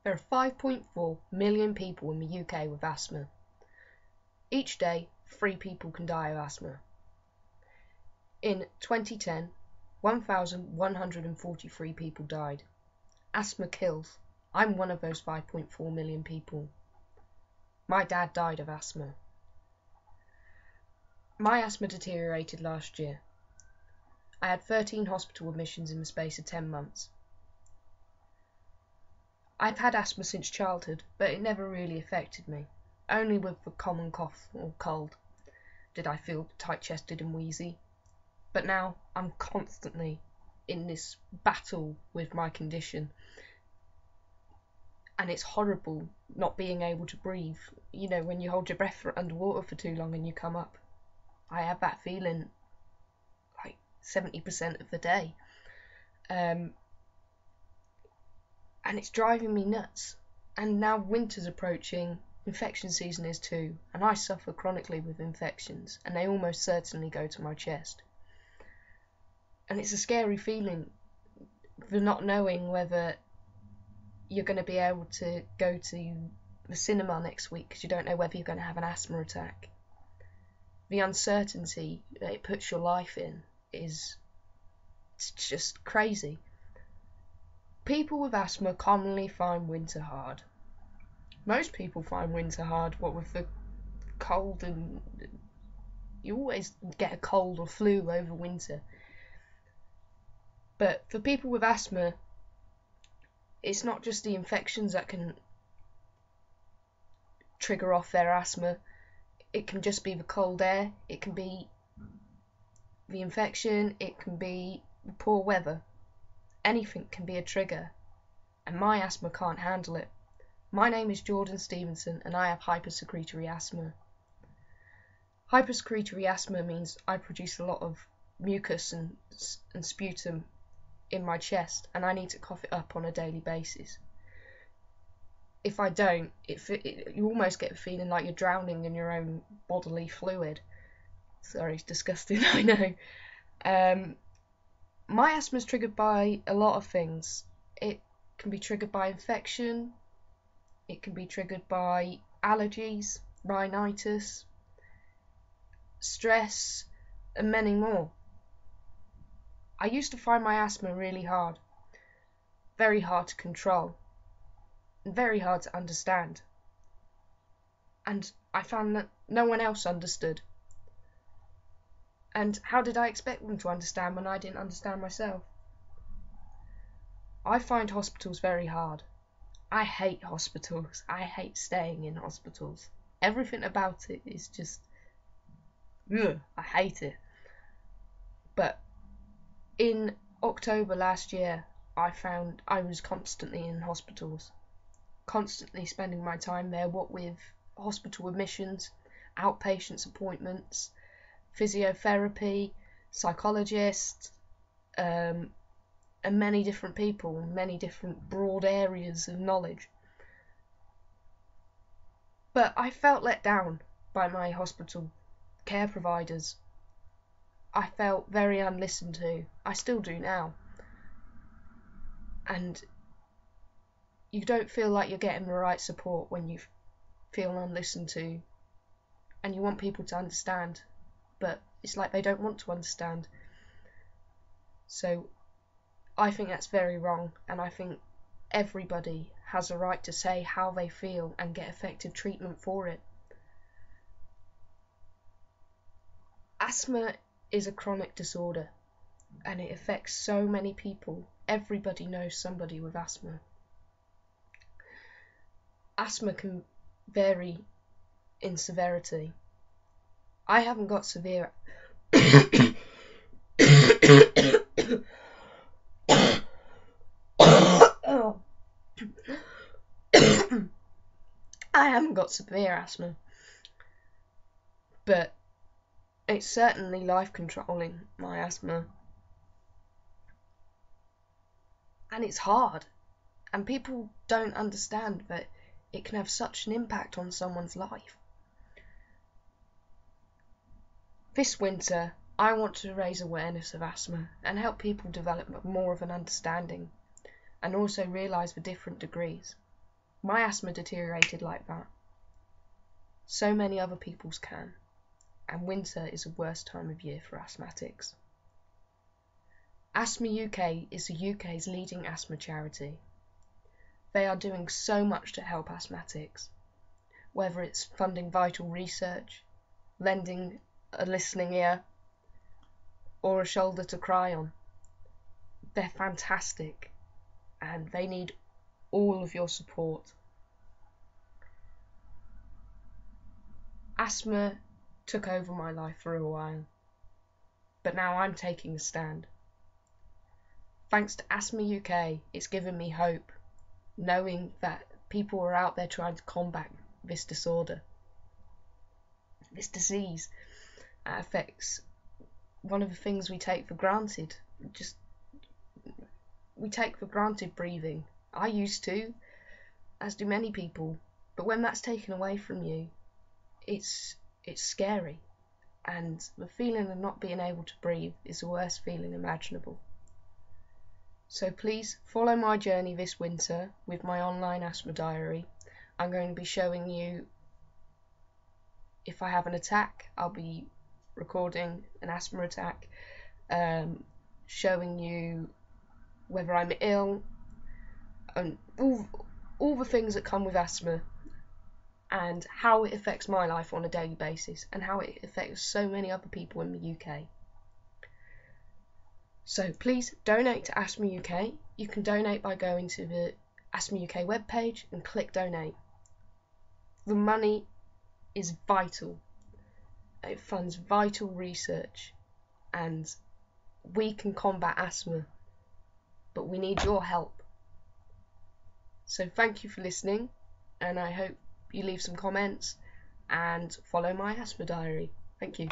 There are 5.4 million people in the UK with asthma. Each day, 3 people can die of asthma. In 2010, 1,143 people died. Asthma kills. I'm one of those 5.4 million people. My dad died of asthma. My asthma deteriorated last year. I had 13 hospital admissions in the space of 10 months. I've had asthma since childhood, but it never really affected me. Only with the common cough or cold did I feel tight-chested and wheezy. But now I'm constantly in this battle with my condition. And it's horrible not being able to breathe. You know, when you hold your breath underwater for too long and you come up. I have that feeling like 70% of the day. And it's driving me nuts. And now winter's approaching, infection season is too, and I suffer chronically with infections, and they almost certainly go to my chest. And it's a scary feeling for not knowing whether you're going to be able to go to the cinema next week because you don't know whether you're going to have an asthma attack. The uncertainty that it puts your life in it's just crazy. People with asthma commonly find winter hard. Most people find winter hard, what with the cold, and you always get a cold or flu over winter. But for people with asthma, it's not just the infections that can trigger off their asthma. It can just be the cold air, it can be the infection, it can be the poor weather. Anything can be a trigger, and my asthma can't handle it. My name is Jordan Stevenson, and I have hypersecretory asthma. Hypersecretory asthma means I produce a lot of mucus and sputum in my chest, and I need to cough it up on a daily basis. If I don't, you almost get a feeling like you're drowning in your own bodily fluid. Sorry, it's disgusting, I know. My asthma is triggered by a lot of things. It can be triggered by infection, it can be triggered by allergies, rhinitis, stress, and many more. I used to find my asthma really hard, very hard to control, and very hard to understand. And I found that no one else understood. And how did I expect them to understand when I didn't understand myself? I find hospitals very hard. I hate hospitals. I hate staying in hospitals. Everything about it is just, ugh, I hate it. But in October last year, I found I was constantly in hospitals, constantly spending my time there, what with hospital admissions, outpatients appointments, physiotherapy, psychologists, and many different people, many different broad areas of knowledge. But I felt let down by my hospital care providers. I felt very unlistened to. I still do now. And you don't feel like you're getting the right support when you feel unlistened to, and you want people to understand, but it's like they don't want to understand. So I think that's very wrong, and I think everybody has a right to say how they feel and get effective treatment for it. Asthma is a chronic disorder, and it affects so many people. Everybody knows somebody with asthma. Asthma can vary in severity. I haven't got severe I haven't got severe asthma, but it's certainly life controlling, my asthma. And it's hard, and people don't understand that it can have such an impact on someone's life. This winter, I want to raise awareness of asthma and help people develop more of an understanding, and also realise the different degrees. My asthma deteriorated like that. So many other people's can, and winter is the worst time of year for asthmatics. Asthma UK is the UK's leading asthma charity. They are doing so much to help asthmatics, whether it's funding vital research, lending a listening ear, or a shoulder to cry on. They're fantastic, and they need all of your support. Asthma took over my life for a while, but now I'm taking a stand. Thanks to Asthma UK, it's given me hope, knowing that people are out there trying to combat this disorder. This disease affects one of the things we take for granted. We take for granted breathing. I used to, as do many people, but when that's taken away from you, it's scary, and the feeling of not being able to breathe is the worst feeling imaginable. So please follow my journey this winter with my online Asthma Diary. I'm going to be showing you if I have an attack. I'll be recording an asthma attack, showing you whether I'm ill, and all the things that come with asthma, and how it affects my life on a daily basis, and how it affects so many other people in the UK. So please donate to Asthma UK. You can donate by going to the Asthma UK webpage and click donate. The money is vital. It funds vital research, and we can combat asthma, but we need your help. So thank you for listening, and I hope you leave some comments and follow my Asthma Diary. Thank you.